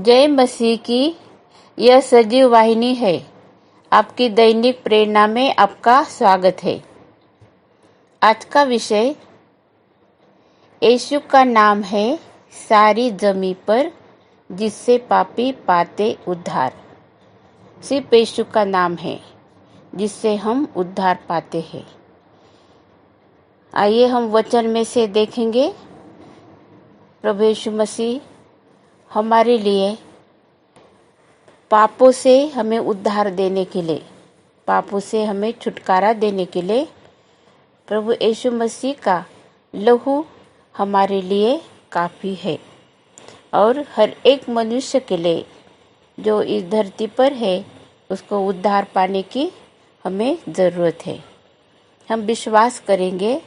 जय मसीह की यह सजीव वाहिनी है। आपकी दैनिक प्रेरणा में आपका स्वागत है। आज का विषय यीशु का नाम है सारी जमी पर जिससे पापी पाते उद्धार। सिर्फ यीशु का नाम है जिससे हम उद्धार पाते हैं। आइए हम वचन में से देखेंगे। प्रभु यीशु मसीह हमारे लिए पापों से हमें उद्धार देने के लिए, पापों से हमें छुटकारा देने के लिए प्रभु यीशु मसीह का लहू हमारे लिए काफ़ी है। और हर एक मनुष्य के लिए जो इस धरती पर है उसको उद्धार पाने की हमें ज़रूरत है। हम विश्वास करेंगे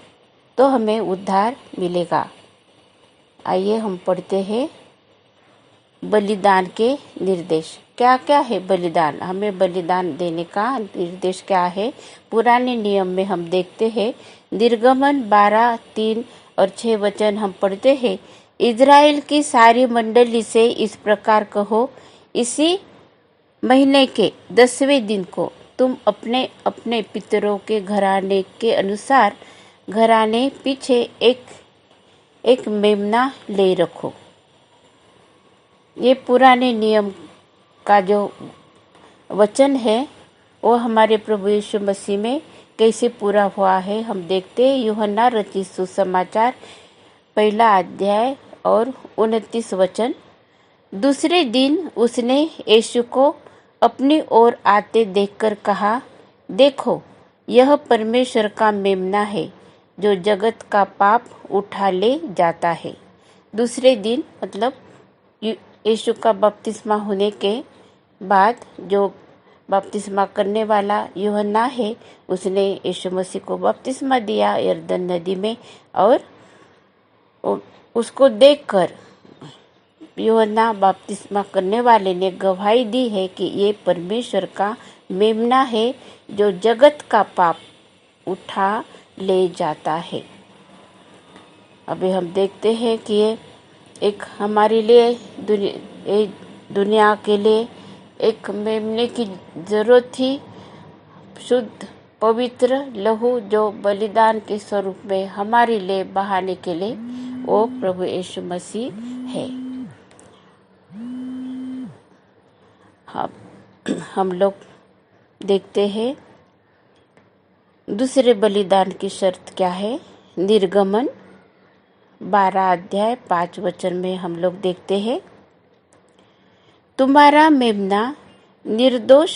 तो हमें उद्धार मिलेगा। आइए हम पढ़ते हैं बलिदान के निर्देश। क्या क्या है बलिदान? हमें बलिदान देने का निर्देश क्या है? पुराने नियम में हम देखते हैं निर्गमन 12:3 और 6 वचन हम पढ़ते हैं। इज़राइल की सारी मंडली से इस प्रकार कहो, इसी महीने के 10वें दिन को तुम अपने अपने पितरों के घराने के अनुसार घराने पीछे एक मेमना ले रखो। ये पुराने नियम का जो वचन है वो हमारे प्रभु यीशु मसीह में कैसे पूरा हुआ है हम देखते हैं। यूहन्ना रचित सुसमाचार 1 अध्याय और 29 वचन। दूसरे दिन उसने यीशु को अपनी ओर आते देखकर कहा, देखो यह परमेश्वर का मेमना है जो जगत का पाप उठा ले जाता है। दूसरे दिन मतलब यीशु का बपतिस्मा होने के बाद जो बपतिस्मा करने वाला यूहन्ना है उसने यीशु मसीह को बपतिस्मा दिया यरदन नदी में। और उसको देखकर यूहन्ना बपतिस्मा करने वाले ने गवाही दी है कि ये परमेश्वर का मेमना है जो जगत का पाप उठा ले जाता है। अभी हम देखते हैं कि ये एक हमारे लिए दुनिया के लिए एक मेमने की जरूरत थी। शुद्ध पवित्र लहू जो बलिदान के स्वरूप में हमारे लिए बहाने के लिए वो प्रभु यीशु मसीह है। हम लोग देखते हैं दूसरे बलिदान की शर्त क्या है। निर्गमन 12 अध्याय 5 वचन में हम लोग देखते हैं, तुम्हारा मेमना निर्दोष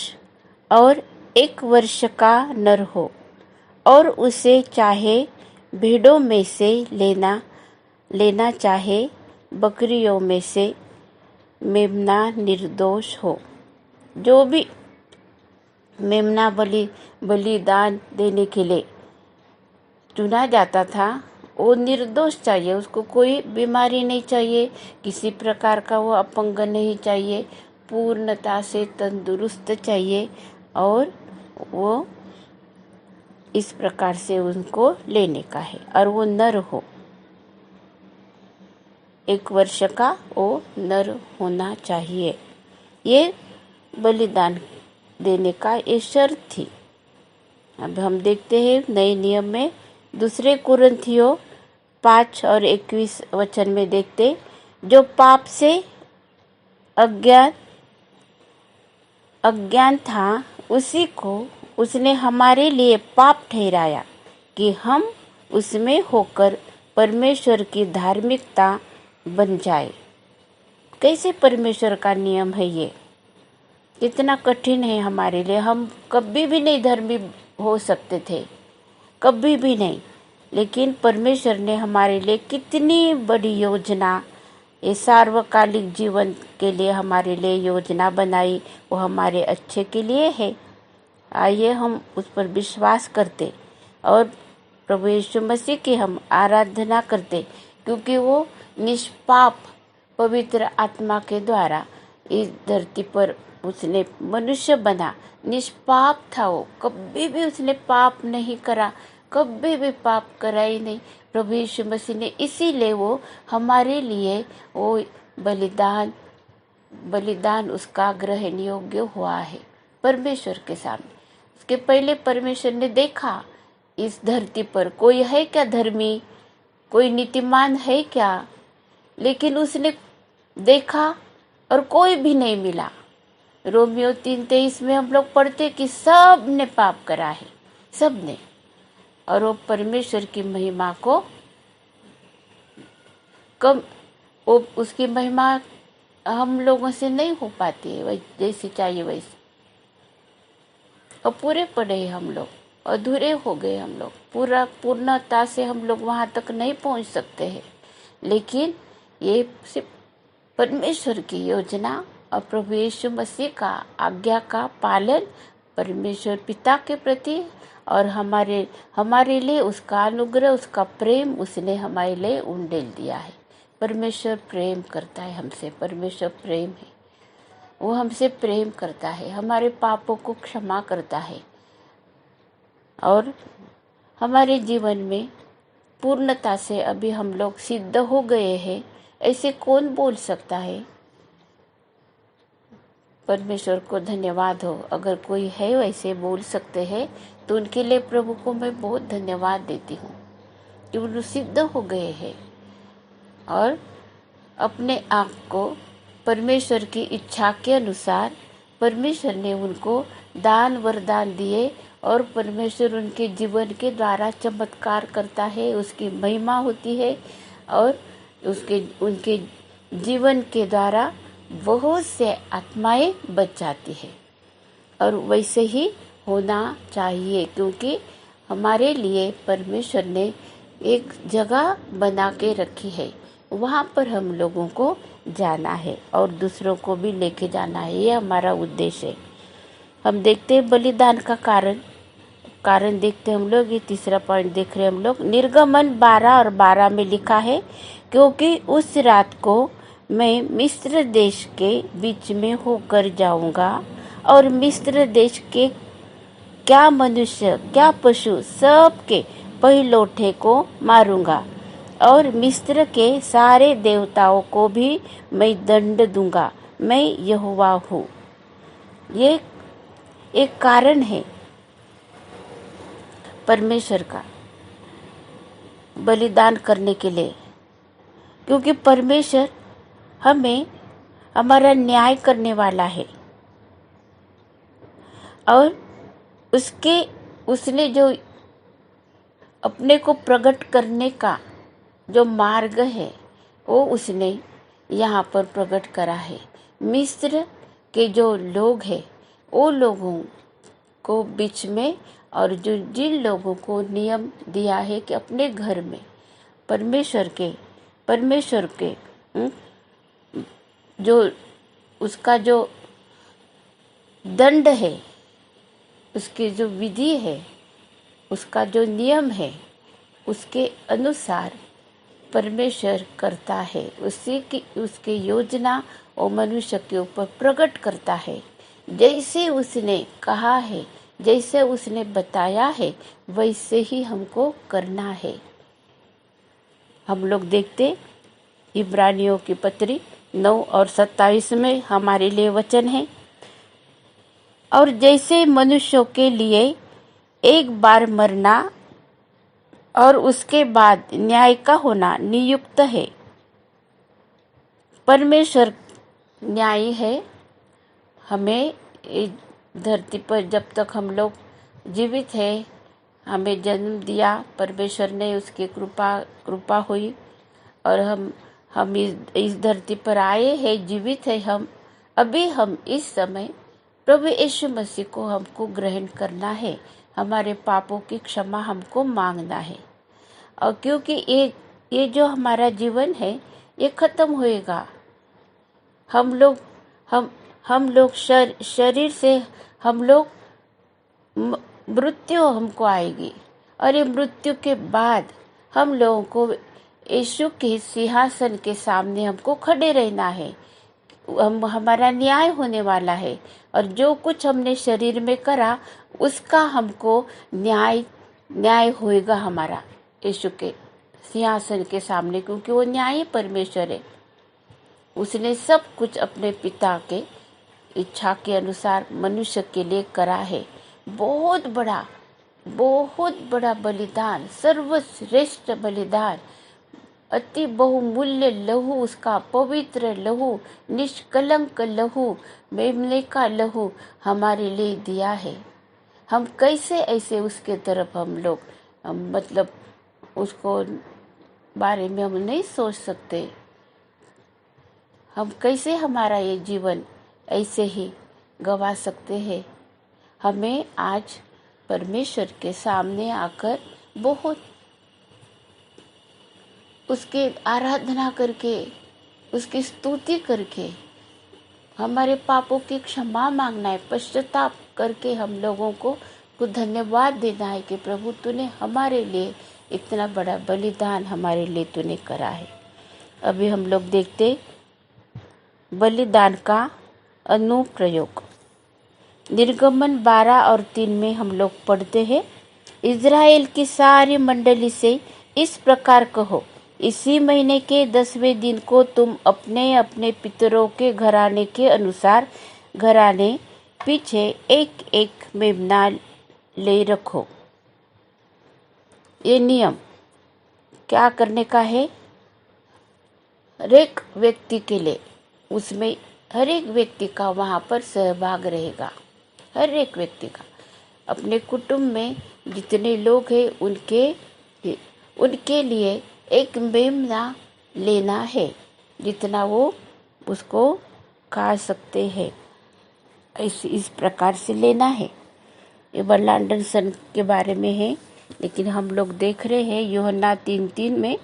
और 1 वर्ष का नर हो और उसे चाहे भेड़ों में से लेना चाहे बकरियों में से मेमना निर्दोष हो। जो भी मेमना बलिदान देने के लिए चुना जाता था वो निर्दोष चाहिए। उसको कोई बीमारी नहीं चाहिए, किसी प्रकार का वो अपंग नहीं चाहिए, पूर्णता से तंदुरुस्त चाहिए। और वो इस प्रकार से उनको लेने का है और वो नर हो, 1 वर्ष का वो नर होना चाहिए। ये बलिदान देने का ये शर्त थी। अब हम देखते हैं नए नियम में दूसरे कुरिन्थियों 5 और 21 वचन में देखते, जो पाप से अज्ञान था उसी को उसने हमारे लिए पाप ठहराया कि हम उसमें होकर परमेश्वर की धार्मिकता बन जाए। कैसे परमेश्वर का नियम है ये, कितना कठिन है हमारे लिए। हम कभी भी नहीं धर्मी हो सकते थे, कभी भी नहीं। लेकिन परमेश्वर ने हमारे लिए कितनी बड़ी योजना, ये सार्वकालिक जीवन के लिए हमारे लिए योजना बनाई, वो हमारे अच्छे के लिए है। आइए हम उस पर विश्वास करते और प्रभु यीशु मसीह की हम आराधना करते, क्योंकि वो निष्पाप पवित्र आत्मा के द्वारा इस धरती पर उसने मनुष्य बना। निष्पाप था वो, कभी भी उसने पाप नहीं करा, कभी भी पाप करा ही नहीं प्रभु यीशु मसीह ने। इसीलिए वो हमारे लिए वो बलिदान बलिदान उसका ग्रहण योग्य हुआ है परमेश्वर के सामने। उसके पहले परमेश्वर ने देखा इस धरती पर कोई है क्या धर्मी, कोई नीतिमान है क्या, लेकिन उसने देखा और कोई भी नहीं मिला। रोमियो 3:23 में हम लोग पढ़ते कि सब ने पाप करा है, सब ने, और वो परमेश्वर की महिमा को कम, वो उसकी महिमा हम लोगों से नहीं हो पाती है जैसी चाहिए वैसी। और पूरे पड़े हम लोग, अधूरे हो गए हम लोग, पूर्णता से हम लोग वहाँ तक नहीं पहुँच सकते हैं। लेकिन ये सिर्फ परमेश्वर की योजना और प्रभु यीशु मसीह का आज्ञा का पालन, परमेश्वर पिता के प्रति और हमारे लिए उसका अनुग्रह, उसका प्रेम उसने हमारे लिए उंडेल दिया है। परमेश्वर प्रेम करता है हमसे, परमेश्वर प्रेम है, वो हमसे प्रेम करता है, हमारे पापों को क्षमा करता है और हमारे जीवन में पूर्णता से अभी हम लोग सिद्ध हो गए हैं, ऐसे कौन बोल सकता है। परमेश्वर को धन्यवाद हो। अगर कोई है वैसे बोल सकते हैं तो उनके लिए प्रभु को मैं बहुत धन्यवाद देती हूँ कि वो सिद्ध हो गए हैं और अपने आप को परमेश्वर की इच्छा के अनुसार परमेश्वर ने उनको दान वरदान दिए और परमेश्वर उनके जीवन के द्वारा चमत्कार करता है, उसकी महिमा होती है और उनके जीवन के द्वारा बहुत से आत्माएं बच जाती है। और वैसे ही होना चाहिए, क्योंकि हमारे लिए परमेश्वर ने एक जगह बना के रखी है, वहाँ पर हम लोगों को जाना है और दूसरों को भी लेके जाना है। ये हमारा उद्देश्य है। हम देखते हैं बलिदान का कारण देखते हैं हम लोग। ये तीसरा पॉइंट देख रहे हैं हम लोग। निर्गमन 12 और 12 में लिखा है, क्योंकि उस रात को मैं मिस्र देश के बीच में होकर जाऊंगा और मिस्र देश के क्या मनुष्य क्या पशु सब के पहिलौठे को मारूंगा और मिस्र के सारे देवताओं को भी मैं दंड दूंगा, मैं यहोवा हूँ। ये एक कारण है परमेश्वर का बलिदान करने के लिए, क्योंकि परमेश्वर हमें हमारा न्याय करने वाला है और उसने जो अपने को प्रकट करने का जो मार्ग है वो उसने यहाँ पर प्रकट करा है। मिस्र के जो लोग हैं वो लोगों को बीच में, और जो जिन लोगों को नियम दिया है कि अपने घर में परमेश्वर के जो उसका जो दंड है, उसकी जो विधि है, उसका जो नियम है, उसके अनुसार परमेश्वर करता है। उसके योजना वो मनुष्य के ऊपर प्रकट करता है। जैसे उसने कहा है, जैसे उसने बताया है, वैसे ही हमको करना है। हम लोग देखते इब्रानियों की पत्री 9 और 27 में हमारे लिए वचन है, और जैसे मनुष्यों के लिए एक बार मरना और उसके बाद न्याय का होना नियुक्त है। परमेश्वर न्यायी है। हमें इस धरती पर जब तक हम लोग जीवित हैं, हमें जन्म दिया परमेश्वर ने, उसकी कृपा हुई और हम इस धरती पर आए हैं, जीवित है हम। अभी हम इस समय प्रभु यीशु मसीह को हमको ग्रहण करना है, हमारे पापों की क्षमा हमको मांगना है। और क्योंकि ये जो हमारा जीवन है ये खत्म होएगा। हम लोग शरीर से हम लोग मृत्यु हमको आएगी, और ये मृत्यु के बाद हम लोगों को यीशु के सिंहासन के सामने हमको खड़े रहना है। हमारा न्याय होने वाला है, और जो कुछ हमने शरीर में करा उसका हमको न्याय होएगा हमारा यीशु के सिंहासन के सामने, क्योंकि वो न्यायी परमेश्वर है। उसने सब कुछ अपने पिता के इच्छा के अनुसार मनुष्य के लिए करा है। बहुत बड़ा, बहुत बड़ा बलिदान, सर्वश्रेष्ठ बलिदान, अति बहुमूल्य लहू, उसका पवित्र लहू, निष्कलंक लहू, मेमने का लहू हमारे लिए दिया है। हम कैसे ऐसे उसके तरफ हम लोग मतलब उसको बारे में हम नहीं सोच सकते। हम कैसे हमारा ये जीवन ऐसे ही गवा सकते हैं। हमें आज परमेश्वर के सामने आकर बहुत उसके आराधना करके, उसकी स्तुति करके, हमारे पापों की क्षमा मांगना है, पश्चाताप करके हम लोगों को धन्यवाद देना है कि प्रभु तूने हमारे लिए इतना बड़ा बलिदान हमारे लिए तूने करा है। अभी हम लोग देखते बलिदान का अनुप्रयोग। निर्गमन 12 और 3 में हम लोग पढ़ते हैं, इज़राइल की सारी मंडली से इस प्रकार कहो, इसी महीने के 10वें दिन को तुम अपने अपने पितरों के घराने के अनुसार घराने पीछे एक एक मेमना ले रखो। ये नियम क्या करने का है? हर एक व्यक्ति के लिए, उसमें हर एक व्यक्ति का वहाँ पर सहभाग रहेगा। हर एक व्यक्ति का अपने कुटुंब में जितने लोग हैं उनके लिए एक मेमना लेना है, जितना वो उसको खा सकते हैं, इस प्रकार से लेना है। ये बर्नार्ड सन के बारे में है, लेकिन हम लोग देख रहे हैं यूहन्ना 3:3 में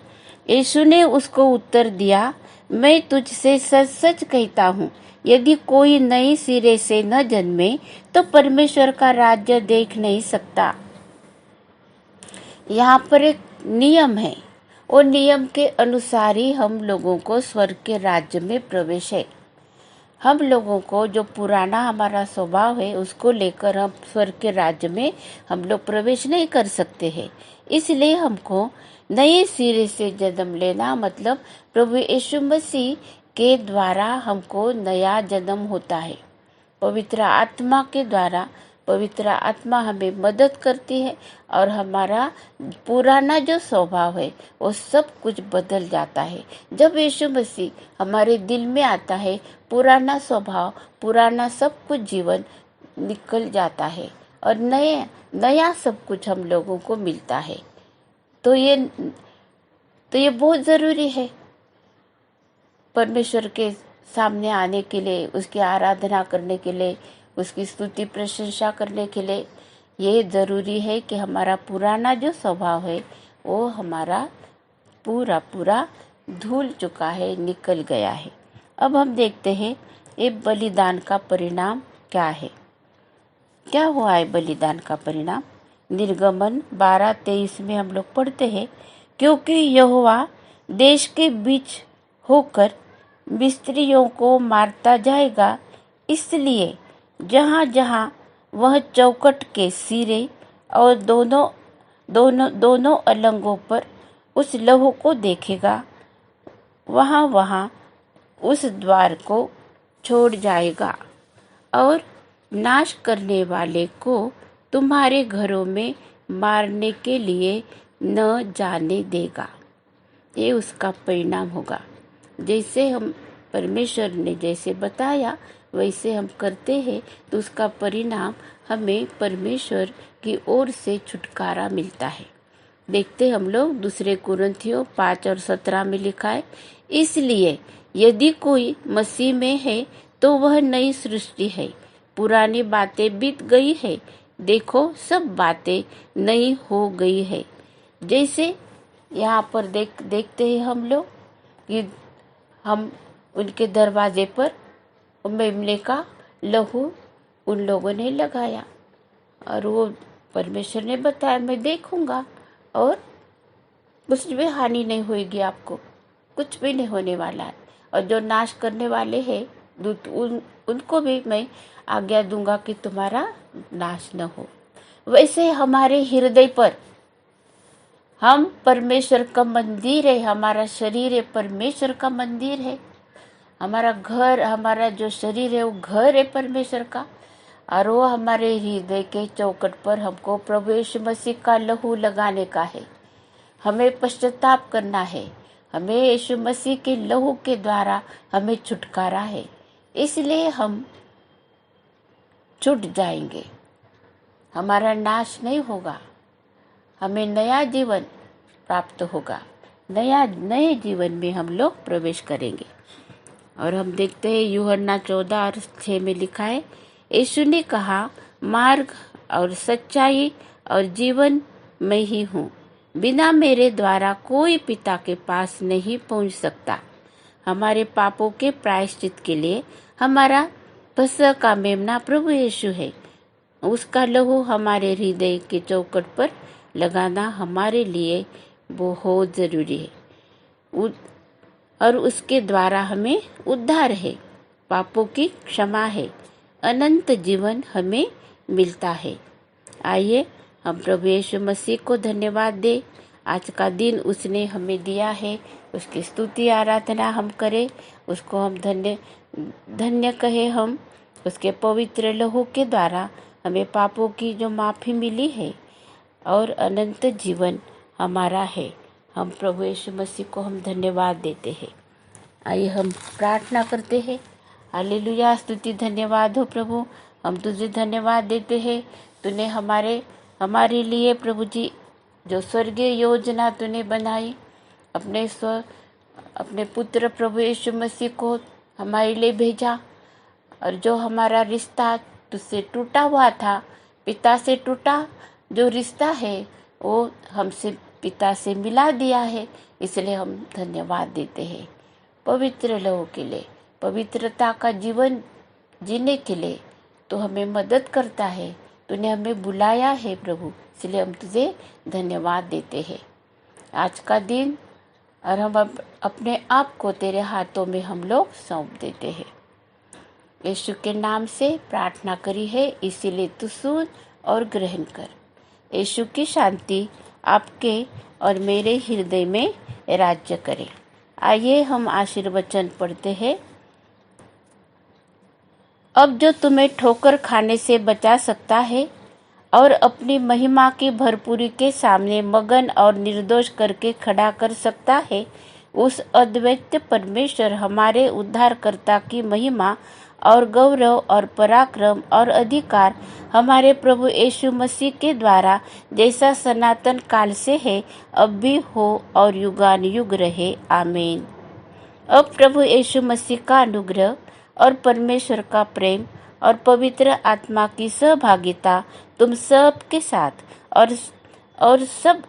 यीशु ने उसको उत्तर दिया, मैं तुझसे सच सच कहता हूँ, यदि कोई नए सिरे से न जन्मे तो परमेश्वर का राज्य देख नहीं सकता। यहाँ पर एक नियम है, और नियम के अनुसार ही हम लोगों को स्वर्ग के राज्य में प्रवेश है। हम लोगों को जो पुराना हमारा स्वभाव है उसको लेकर हम स्वर्ग के राज्य में हम लोग प्रवेश नहीं कर सकते हैं। इसलिए हमको नए सिरे से जन्म लेना, मतलब प्रभु यीशु मसीह के द्वारा हमको नया जन्म होता है। पवित्र आत्मा के द्वारा पवित्र आत्मा हमें मदद करती है और हमारा पुराना जो स्वभाव है वो सब कुछ बदल जाता है। जब यीशु मसीह हमारे दिल में आता है, पुराना स्वभाव, पुराना सब कुछ जीवन निकल जाता है और नया सब कुछ हम लोगों को मिलता है। तो ये बहुत ज़रूरी है परमेश्वर के सामने आने के लिए, उसकी आराधना करने के लिए, उसकी स्तुति प्रशंसा करने के लिए। ये ज़रूरी है कि हमारा पुराना जो स्वभाव है वो हमारा पूरा धुल चुका है, निकल गया है। अब हम देखते हैं ये बलिदान का परिणाम क्या है। क्या हुआ है बलिदान का परिणाम? निर्गमन 12:23 में हम लोग पढ़ते हैं, क्योंकि यहोवा देश के बीच होकर मिस्रियों को मारता जाएगा, इसलिए जहाँ जहाँ वह चौखट के सिरे और दोनों अलंगों पर उस लहू को देखेगा, वहाँ वहाँ उस द्वार को छोड़ जाएगा और नाश करने वाले को तुम्हारे घरों में मारने के लिए न जाने देगा। ये उसका परिणाम होगा। जैसे हम परमेश्वर ने जैसे बताया वैसे हम करते हैं तो उसका परिणाम हमें परमेश्वर की ओर से छुटकारा मिलता है। देखते हम लोग 2 कुरिन्थियों 5 और 17 में लिखा है, इसलिए यदि कोई मसीह में है तो वह नई सृष्टि है, पुरानी बातें बीत गई है, देखो सब बातें नई हो गई है। जैसे यहाँ पर देखते हैं हम लोग कि हम उनके दरवाजे पर मेमने का लहू उन लोगों ने लगाया और वो परमेश्वर ने बताया मैं देखूंगा और कुछ भी हानि नहीं होगी, आपको कुछ भी नहीं होने वाला है। और जो नाश करने वाले हैं दूत उनको भी मैं आज्ञा दूंगा कि तुम्हारा नाश न हो। वैसे हमारे हृदय पर हम परमेश्वर का मंदिर है, हमारा शरीर है परमेश्वर का मंदिर है। हमारा घर, हमारा जो शरीर है वो घर है परमेश्वर का, और वो हमारे हृदय के चौखट पर हमको प्रभु यीशु मसीह का लहू लगाने का है। हमें पश्चाताप करना है, हमें यीशु मसीह के लहू के द्वारा हमें छुटकारा है, इसलिए हम छूट जाएंगे, हमारा नाश नहीं होगा, हमें नया जीवन प्राप्त होगा, नए जीवन में हम लोग प्रवेश करेंगे। और हम देखते हैं यूहन्ना 14:6 में लिखा है, यीशु ने कहा, मार्ग और सच्चाई और जीवन मैं ही हूँ, बिना मेरे द्वारा कोई पिता के पास नहीं पहुँच सकता। हमारे पापों के प्रायश्चित के लिए हमारा फसह का मेमना प्रभु यीशु है। उसका लहू हमारे हृदय के चौखट पर लगाना हमारे लिए बहुत जरूरी है, और उसके द्वारा हमें उद्धार है, पापों की क्षमा है, अनंत जीवन हमें मिलता है। आइए हम प्रभु यीशु मसीह को धन्यवाद दें। आज का दिन उसने हमें दिया है, उसकी स्तुति आराधना हम करें, उसको हम धन्य कहे। हम उसके पवित्र लहू के द्वारा हमें पापों की जो माफ़ी मिली है और अनंत जीवन हमारा है। हम प्रभु यीशु मसीह को हम धन्यवाद देते हैं। आइए हम प्रार्थना करते हैं। हालेलुया, स्तुति धन्यवाद हो प्रभु, हम तुझे धन्यवाद देते हैं। तूने हमारे लिए प्रभु जी जो स्वर्गीय योजना तूने बनाई, अपने पुत्र प्रभु यीशु मसीह को हमारे लिए भेजा, और जो हमारा रिश्ता तुझसे टूटा हुआ था, पिता से टूटा जो रिश्ता है, वो हमसे पिता से मिला दिया है, इसलिए हम धन्यवाद देते हैं। पवित्र लहू के लिए, पवित्रता का जीवन जीने के लिए तो हमें मदद करता है, तूने हमें बुलाया है प्रभु, इसलिए हम तुझे धन्यवाद देते हैं। आज का दिन और हम अपने आप को तेरे हाथों में हम लोग सौंप देते हैं। यीशु के नाम से प्रार्थना करी है, इसीलिए तू सुन और ग्रहण कर। यीशु की शांति आपके और मेरे हृदय में राज्य करे। आइए हम आशीर्वचन पढ़ते हैं। अब जो तुम्हें ठोकर खाने से बचा सकता है और अपनी महिमा की भरपूरी के सामने मगन और निर्दोष करके खड़ा कर सकता है, उस अद्वैत परमेश्वर हमारे उद्धारकर्ता की महिमा और गौरव और पराक्रम और अधिकार हमारे प्रभु यीशु मसीह के द्वारा जैसा सनातन काल से है, अब भी हो और युगान युग रहे। आमीन। अब प्रभु यीशु मसीह का अनुग्रह और परमेश्वर का प्रेम और पवित्र आत्मा की सहभागिता तुम सब के साथ और सब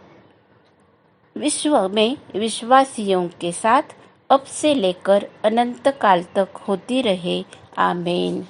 विश्व में विश्वासियों के साथ अब से लेकर अनंत काल तक होती रहे। आमीन।